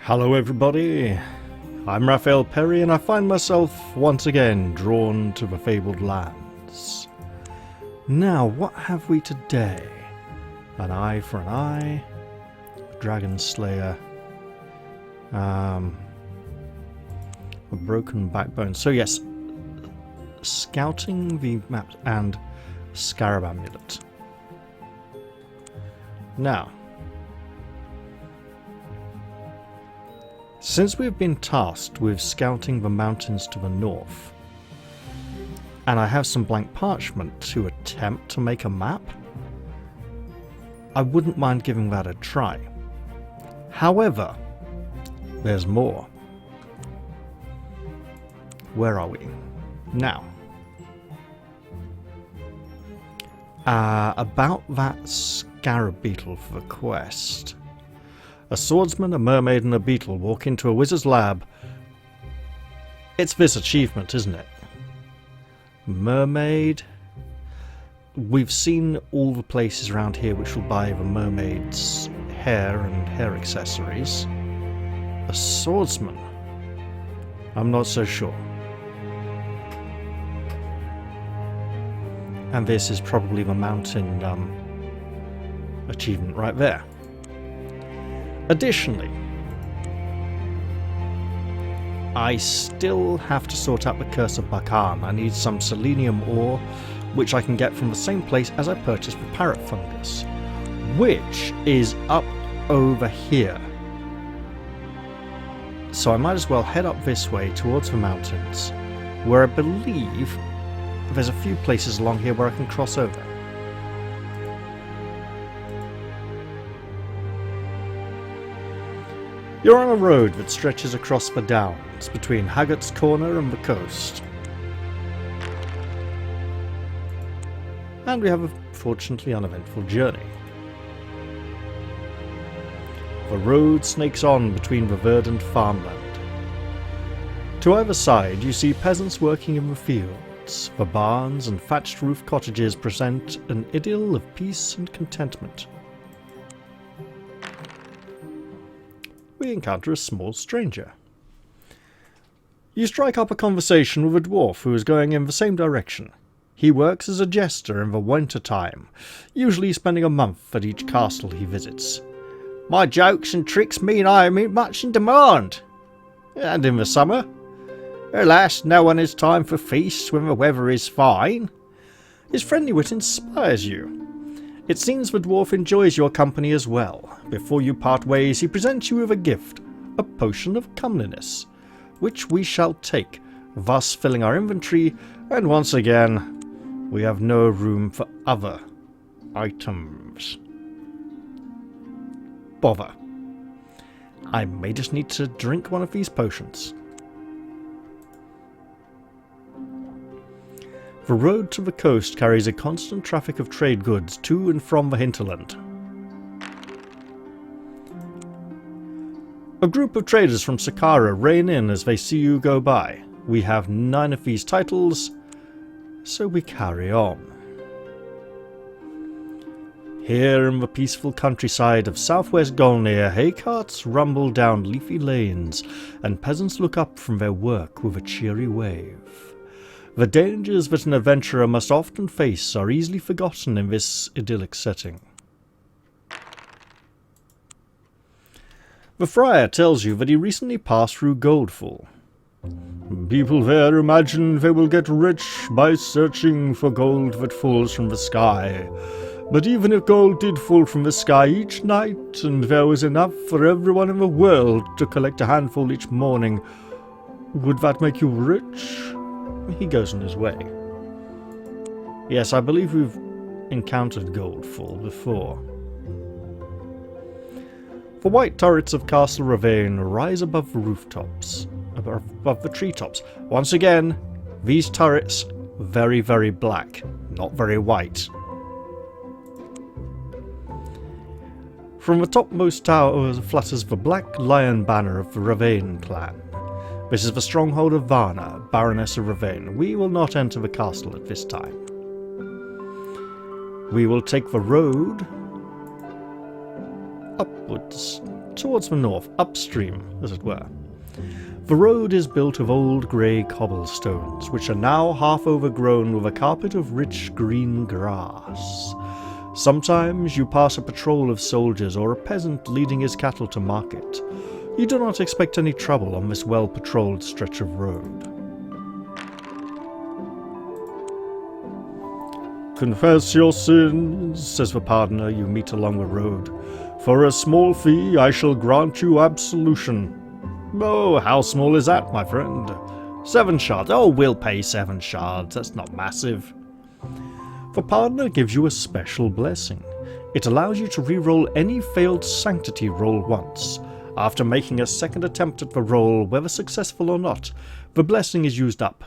Hello everybody, I'm Raphael Perry and I find myself once again drawn to the Fabled Lands. Now, what have we today? An eye for an eye, a dragon slayer, a broken backbone. So yes, scouting the maps and scarab amulet. Now, since we've been tasked with scouting the mountains to the north, and I have some blank parchment to attempt to make a map, I wouldn't mind giving that a try. However, there's more. Where are we? Now, about that scarab beetle for the quest. A swordsman, a mermaid, and a beetle walk into a wizard's lab. It's this achievement, isn't it? Mermaid. We've seen all the places around here which will buy the mermaid's hair and hair accessories. A swordsman. I'm not so sure. And this is probably the mountain achievement right there. Additionally, I still have to sort out the Curse of Bakan. I need some Selenium ore, which I can get from the same place as I purchased the parrot fungus, which is up over here. So I might as well head up this way towards the mountains, where I believe there's a few places along here where I can cross over. You're on a road that stretches across the downs between Haggart's Corner and the coast. And we have a fortunately uneventful journey. The road snakes on between the verdant farmland. To either side you see peasants working in the fields. The barns and thatched roof cottages present an idyll of peace and contentment. We encounter a small stranger. You strike up a conversation with a dwarf who is going in the same direction. He works as a jester in the winter time, usually spending a month at each castle he visits. My jokes and tricks mean I am much in demand. And in the summer? Alas, no one has time for feasts when the weather is fine. His friendly wit inspires you. It seems the dwarf enjoys your company as well. Before you part ways, he presents you with a gift, a potion of comeliness, which we shall take, thus filling our inventory, and once again, we have no room for other items. Bother. I may just need to drink one of these potions. The road to the coast carries a constant traffic of trade goods to and from the hinterland. A group of traders from Saqqara rein in as they see you go by. We have 9 of these titles, so we carry on. Here in the peaceful countryside of southwest Golnir, hay carts rumble down leafy lanes, and peasants look up from their work with a cheery wave. The dangers that an adventurer must often face are easily forgotten in this idyllic setting. The friar tells you that he recently passed through Goldfall. People there imagine they will get rich by searching for gold that falls from the sky. But even if gold did fall from the sky each night, and there was enough for everyone in the world to collect a handful each morning, would that make you rich? He goes on his way. Yes, I believe we've encountered Goldfall before. The white turrets of Castle Ravine rise above the rooftops, above the treetops. Once again, these turrets, very, very black, not very white. From the topmost tower flutters the black lion banner of the Ravine clan. This is the stronghold of Varna, Baroness of Ravine. We will not enter the castle at this time. We will take the road upwards towards the north, upstream, as it were. The road is built of old grey cobblestones, which are now half overgrown with a carpet of rich green grass. Sometimes you pass a patrol of soldiers or a peasant leading his cattle to market. You do not expect any trouble on this well-patrolled stretch of road. "Confess your sins," says the pardoner you meet along the road. "For a small fee I shall grant you absolution." "Oh, how small is that, my friend?" "7 shards. Oh, we'll pay 7 shards. That's not massive." The pardoner gives you a special blessing. It allows you to re-roll any failed sanctity roll once. After making a second attempt at the roll, whether successful or not, the blessing is used up.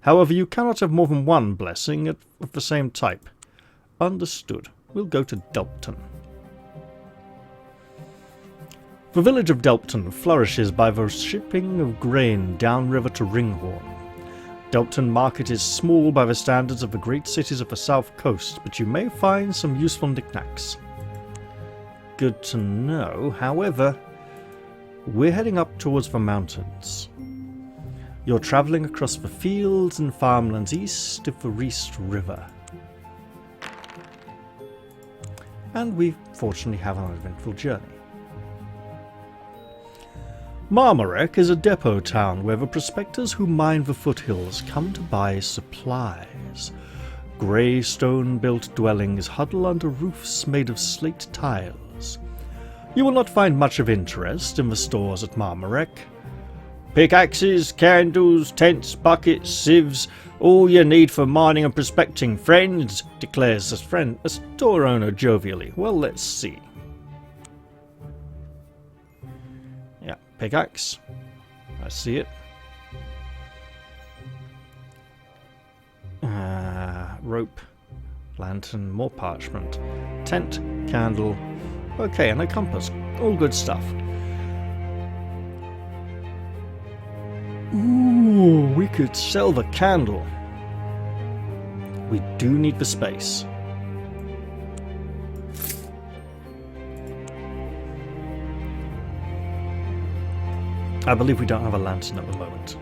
However, you cannot have more than one blessing of the same type. Understood. We'll go to Delpton. The village of Delpton flourishes by the shipping of grain downriver to Ringhorn. Delpton Market is small by the standards of the great cities of the south coast, but you may find some useful knickknacks. Good to know. However, we're heading up towards the mountains. You're travelling across the fields and farmlands east of the Reist River. And we fortunately have an uneventful journey. Marmarek is a depot town where the prospectors who mine the foothills come to buy supplies. Grey stone-built dwellings huddle under roofs made of slate tiles. You will not find much of interest in the stores at Marmarek. "Pickaxes, candles, tents, buckets, sieves, all you need for mining and prospecting, friends," declares a store owner jovially. Well, let's see. Yeah, pickaxe. I see it. Rope, lantern, more parchment, tent, candle. Okay, and a compass. All good stuff. Ooh, we could sell the candle. We do need the space. I believe we don't have a lantern at the moment.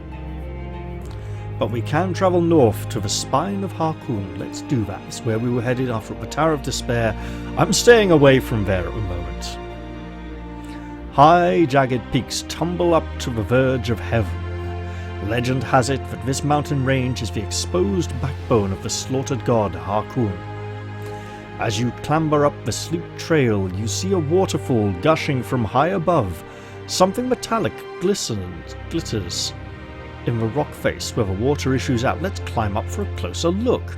But we can travel north to the spine of Harkoon. Let's do that. It's where we were headed after the Tower of Despair. I'm staying away from there at the moment. High, jagged peaks tumble up to the verge of heaven. Legend has it that this mountain range is the exposed backbone of the slaughtered god Harkoon. As you clamber up the steep trail, you see a waterfall gushing from high above. Something metallic glitters in the rock face where the water issues out. Let's climb up for a closer look.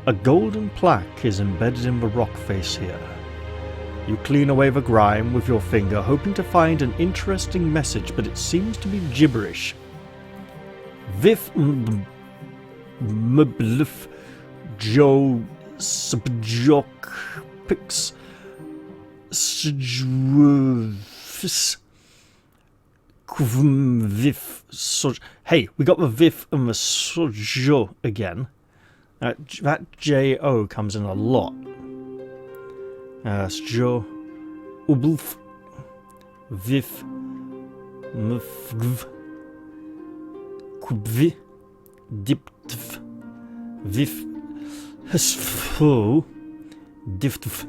A golden plaque is embedded in the rock face here. You clean away the grime with your finger, hoping to find an interesting message, but it seems to be gibberish. Vif mblif jo subjok pix sjwfs kvm soj. Hey, we got the vif and the sojo again. That J-O comes in a lot. Sjo ublf vif mfgv kubvi diptv vif hsfo diftv.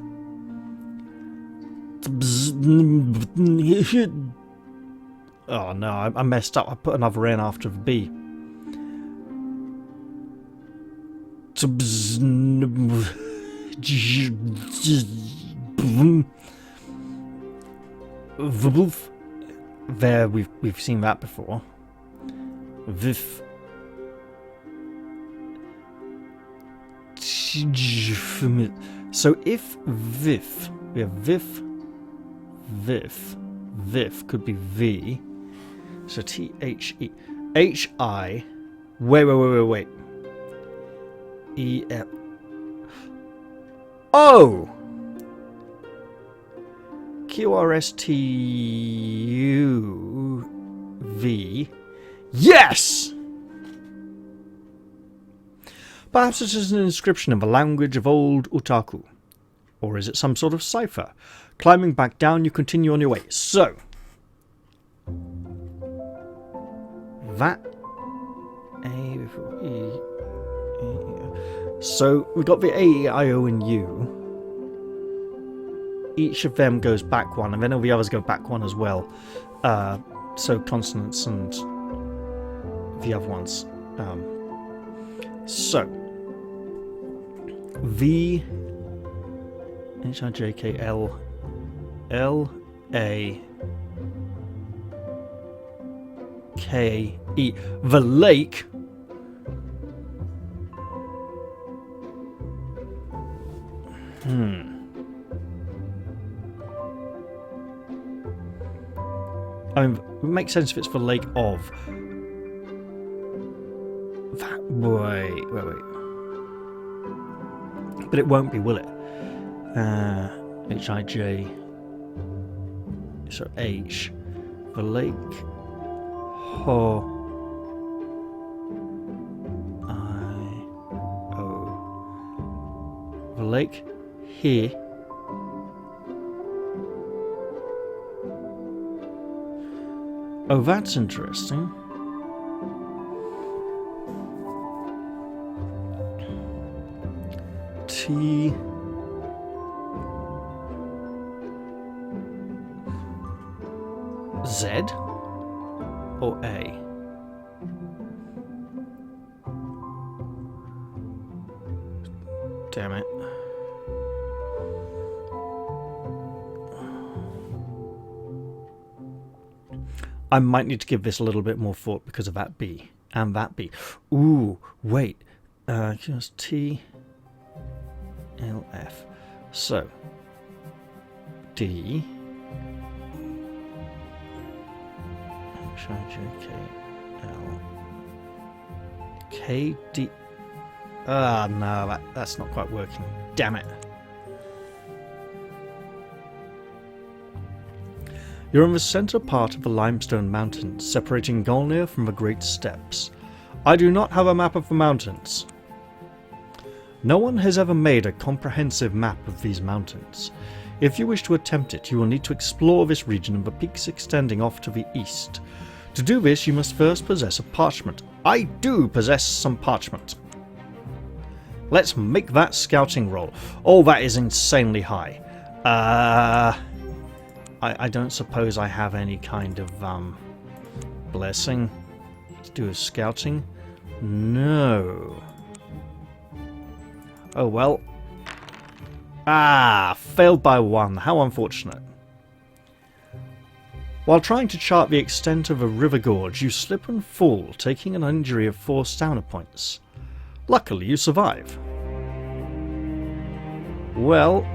Oh no, I messed up. I put another N after the B. There, we've seen that before. Vif. So if Vif, we have Vif, Vif could be V. So T-H-E. H-I. Wait. E-L. Oh! Q-R-S-T-U-V. Yes! Perhaps it is an inscription in the language of old Utaku. Or is it some sort of cipher? Climbing back down, you continue on your way. So, that A before E. So we got the A, E, I, O, and U. Each of them goes back one, and then all the others go back one as well. So consonants and the other ones. So V, H, I, J, K, L, L, A, K, E. The lake. I mean, it makes sense if it's the lake of. That, wait. But it won't be, will it? H-I-J. So H. The lake. Ho. I-O. The lake. Here. Oh, that's interesting. T. Z or A? Damn it. I might need to give this a little bit more thought because of that B and that B. Ooh, wait. Just T, L, F. So, D, H, I, J, K, L, K, D. No, that's not quite working. Damn it. You're in the centre part of the limestone mountains, separating Golnir from the Great Steppes. I do not have a map of the mountains. No one has ever made a comprehensive map of these mountains. If you wish to attempt it, you will need to explore this region and the peaks extending off to the east. To do this, you must first possess a parchment. I do possess some parchment. Let's make that scouting roll. Oh, that is insanely high. I don't suppose I have any kind of blessing to do with scouting. No. Oh well. Failed by one. How unfortunate. While trying to chart the extent of a river gorge, you slip and fall, taking an injury of 4 stamina points. Luckily, you survive. Well,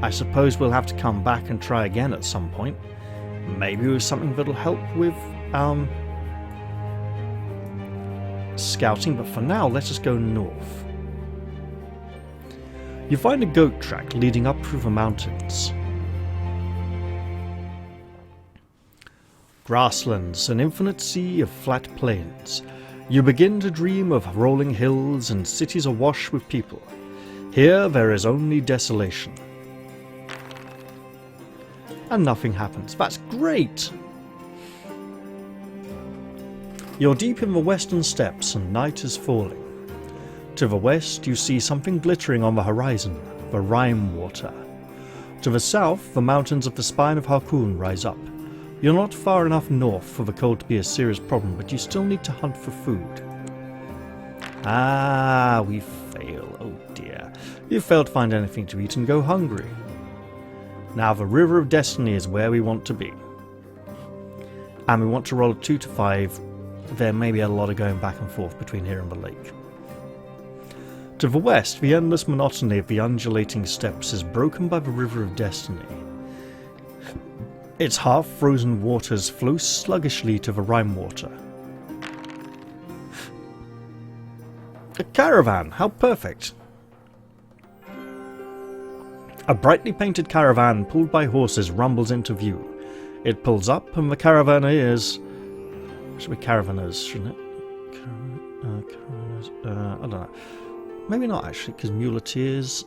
I suppose we'll have to come back and try again at some point. Maybe with something that'll help with scouting, but for now, let us go north. You find a goat track leading up through the mountains. Grasslands, an infinite sea of flat plains. You begin to dream of rolling hills and cities awash with people. Here there is only desolation. And nothing happens. That's great! You're deep in the western steppes and night is falling. To the west you see something glittering on the horizon, the Rime water. To the south, the mountains of the spine of Harkoon rise up. You're not far enough north for the cold to be a serious problem, but you still need to hunt for food. We fail. Oh dear. You fail to find anything to eat and go hungry. Now the River of Destiny is where we want to be. And we want to roll a 2 to 5. There may be a lot of going back and forth between here and the lake. To the west, the endless monotony of the undulating steppes is broken by the River of Destiny. Its half-frozen waters flow sluggishly to the Rime water. A caravan! How perfect! A brightly painted caravan pulled by horses rumbles into view. It pulls up and the caravaners... Should be caravanners, shouldn't it? I don't know. Maybe not actually, because muleteers...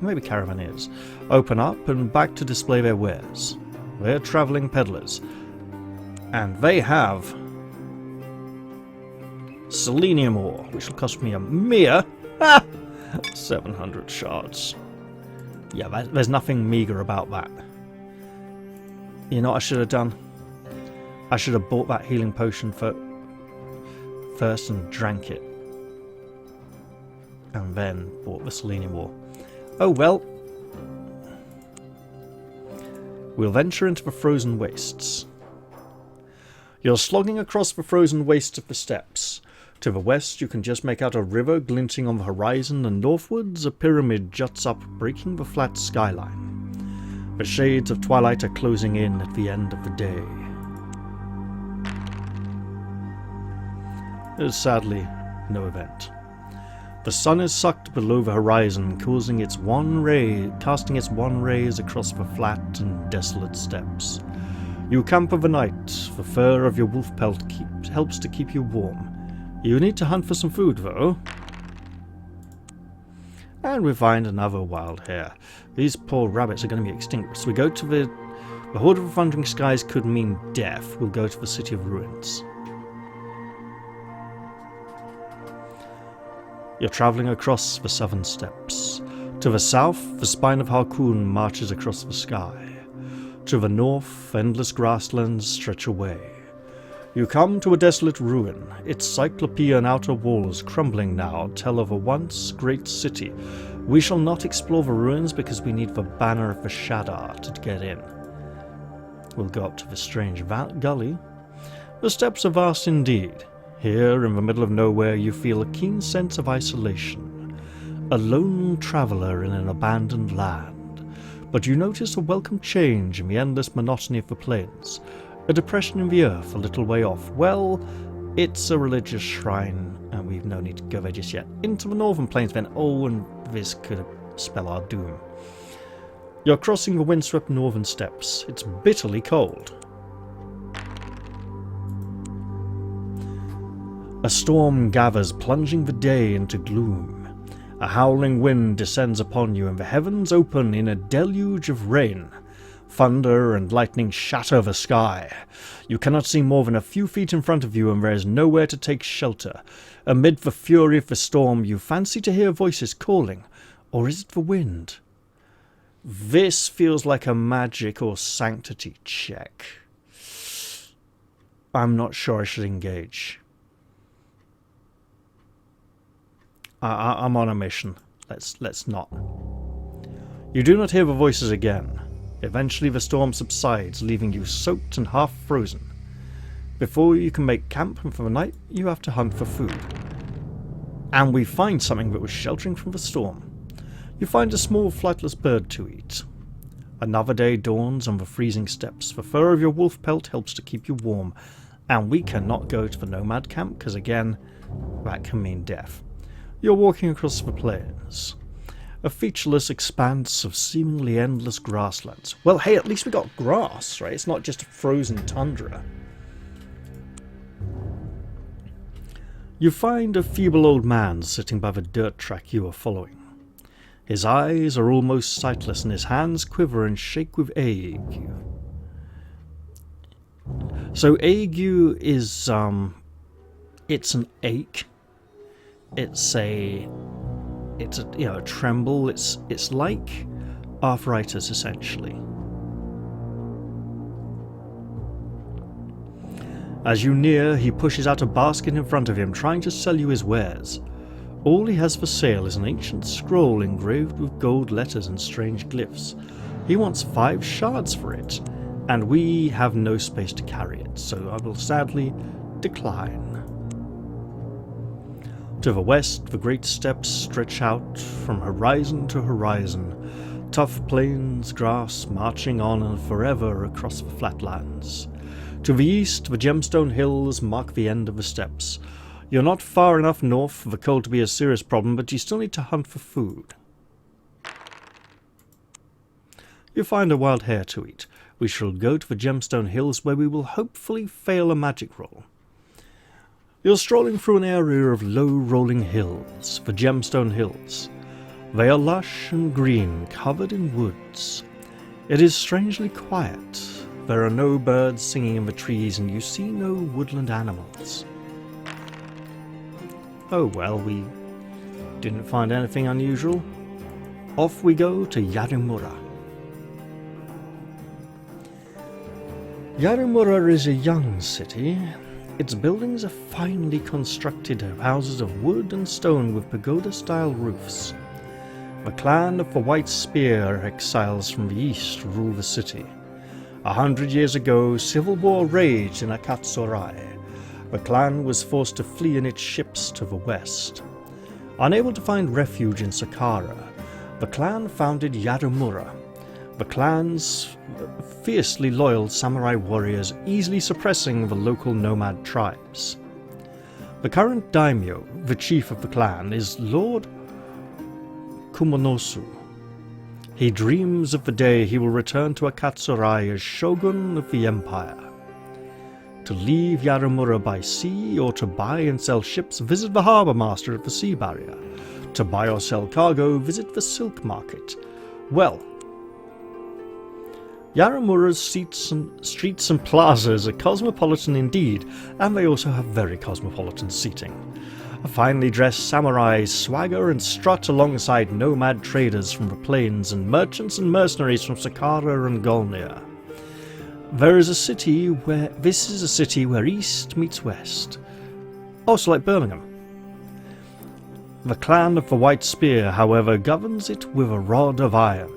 maybe caravaneers, open up and back to display their wares. They're travelling peddlers. And they have Selenium ore, which will cost me a mere 700 shards. Yeah, there's nothing meagre about that. You know what I should have done? I should have bought that healing potion first and drank it. And then bought the selenium ore. Oh well. We'll venture into the frozen wastes. You're slogging across the frozen wastes of the steppes. To the west you can just make out a river glinting on the horizon, and northwards a pyramid juts up, breaking the flat skyline. The shades of twilight are closing in at the end of the day. There's sadly no event. The sun is sucked below the horizon, casting its wan rays across the flat and desolate steppes. You camp for the night. The fur of your wolf pelt helps to keep you warm. You need to hunt for some food, though. And we find another wild hare. These poor rabbits are going to be extinct. So we go to the Horde of the Thundering Skies could mean death. We'll go to the City of Ruins. You're travelling across the southern steppes. To the south, the spine of Harkoon marches across the sky. To the north, endless grasslands stretch away. You come to a desolate ruin. Its cyclopean outer walls, crumbling now, tell of a once great city. We shall not explore the ruins because we need the banner of the Shadar to get in. We'll go up to the strange gully. The steppes are vast indeed. Here, in the middle of nowhere, you feel a keen sense of isolation. A lone traveller in an abandoned land. But you notice a welcome change in the endless monotony of the plains. A depression in the earth a little way off. Well, it's a religious shrine, and we've no need to go there just yet. Into the northern plains then. Oh, and this could spell our doom. You're crossing the windswept northern steppes. It's bitterly cold. A storm gathers, plunging the day into gloom. A howling wind descends upon you, and the heavens open in a deluge of rain. Thunder and lightning shatter the sky. You cannot see more than a few feet in front of you, and there is nowhere to take shelter. Amid the fury of the storm, you fancy to hear voices calling. Or is it the wind? This feels like a magic or sanctity check. I'm not sure I should engage. I'm on a mission. Let's not. You do not hear the voices again. Eventually the storm subsides, leaving you soaked and half frozen. Before you can make camp for the night, you have to hunt for food. And we find something that was sheltering from the storm. You find a small flightless bird to eat. Another day dawns on the freezing steppes. The fur of your wolf pelt helps to keep you warm. And we cannot go to the nomad camp, because again, that can mean death. You're walking across the plains. A featureless expanse of seemingly endless grasslands. Well, hey, at least we got grass, right? It's not just a frozen tundra. You find a feeble old man sitting by the dirt track you are following. His eyes are almost sightless, and his hands quiver and shake with ague. So ague is, it's an ache. It's a tremble. It's like arthritis, essentially. As you near, he pushes out a basket in front of him, trying to sell you his wares. All he has for sale is an ancient scroll engraved with gold letters and strange glyphs. He wants 5 shards for it, and we have no space to carry it, so I will sadly decline. To the west, the great steppes stretch out from horizon to horizon, tough plains, grass marching on and forever across the flatlands. To the east, the Gemstone Hills mark the end of the steppes. You're not far enough north for the cold to be a serious problem, but you still need to hunt for food. You find a wild hare to eat. We shall go to the Gemstone Hills, where we will hopefully fail a magic roll. You're strolling through an area of low rolling hills, the Gemstone Hills. They are lush and green, covered in woods. It is strangely quiet. There are no birds singing in the trees, and you see no woodland animals. Oh well, we didn't find anything unusual. Off we go to Yarumura. Yarumura is a young city. Its buildings are finely constructed houses of wood and stone with pagoda-style roofs. The clan of the White Spear, exiles from the east, rule the city. 100 years ago, civil war raged in Akatsurai. The clan was forced to flee in its ships to the west. Unable to find refuge in Sakara, the clan founded Yarumura. The clan's fiercely loyal samurai warriors, easily suppressing the local nomad tribes. The current daimyo, the chief of the clan, is Lord Kumonosu. He dreams of the day he will return to Akatsurai as shogun of the empire. To leave Yarumura by sea or to buy and sell ships, visit the harbour master at the sea barrier. To buy or sell cargo, visit the silk market. Well, Yarumura's streets and plazas are cosmopolitan indeed, and they also have very cosmopolitan seating. A finely dressed samurai swagger and strut alongside nomad traders from the plains and merchants and mercenaries from Sakara and Golnir. This is a city where east meets west. Also like Birmingham. The clan of the White Spear, however, governs it with a rod of iron.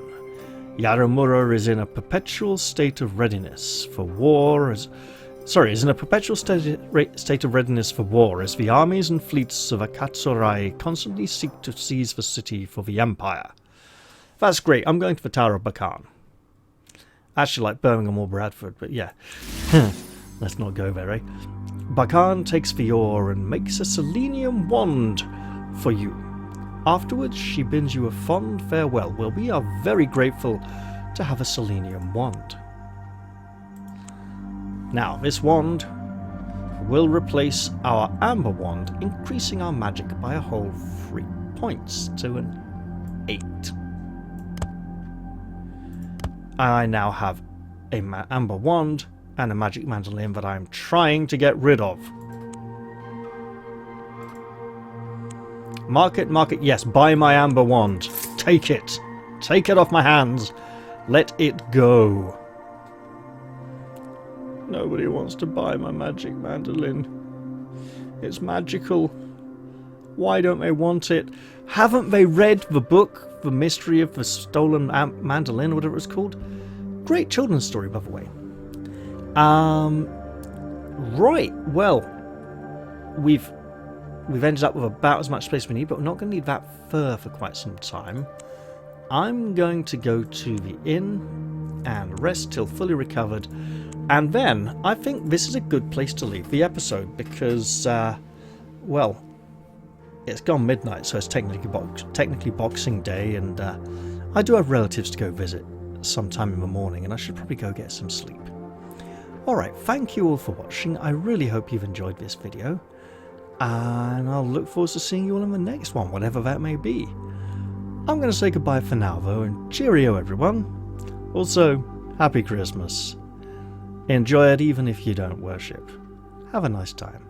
Yarumura is in a perpetual state of readiness for war as the armies and fleets of Akatsurai constantly seek to seize the city for the Empire. That's great, I'm going to the Tower of Bakan. Actually like Birmingham or Bradford, but yeah. Let's not go there, eh? Bakan takes the oar and makes a Selenium wand for you. Afterwards, she bids you a fond farewell. Well, we are very grateful to have a Selenium wand. Now, this wand will replace our Amber wand, increasing our magic by a whole 3 points to an 8. I now have a Amber wand and a magic mandolin that I'm trying to get rid of. Market, yes, buy my Amber wand. Take it. Take it off my hands. Let it go. Nobody wants to buy my magic mandolin. It's magical. Why don't they want it? Haven't they read the book, The Mystery of the Stolen Mandolin, or whatever it's called? Great children's story, by the way. Right, well, we've ended up with about as much space we need, but we're not going to need that fur for quite some time. I'm going to go to the inn and rest till fully recovered, and then I think this is a good place to leave the episode because, well, it's gone midnight, so it's technically Boxing Day, and I do have relatives to go visit sometime in the morning, and I should probably go get some sleep. Alright, thank you all for watching. I really hope you've enjoyed this video, and I'll look forward to seeing you all in the next one, whatever that may be. I'm going to say goodbye for now, though, and cheerio, everyone. Also, Happy Christmas. Enjoy it even if you don't worship. Have a nice time.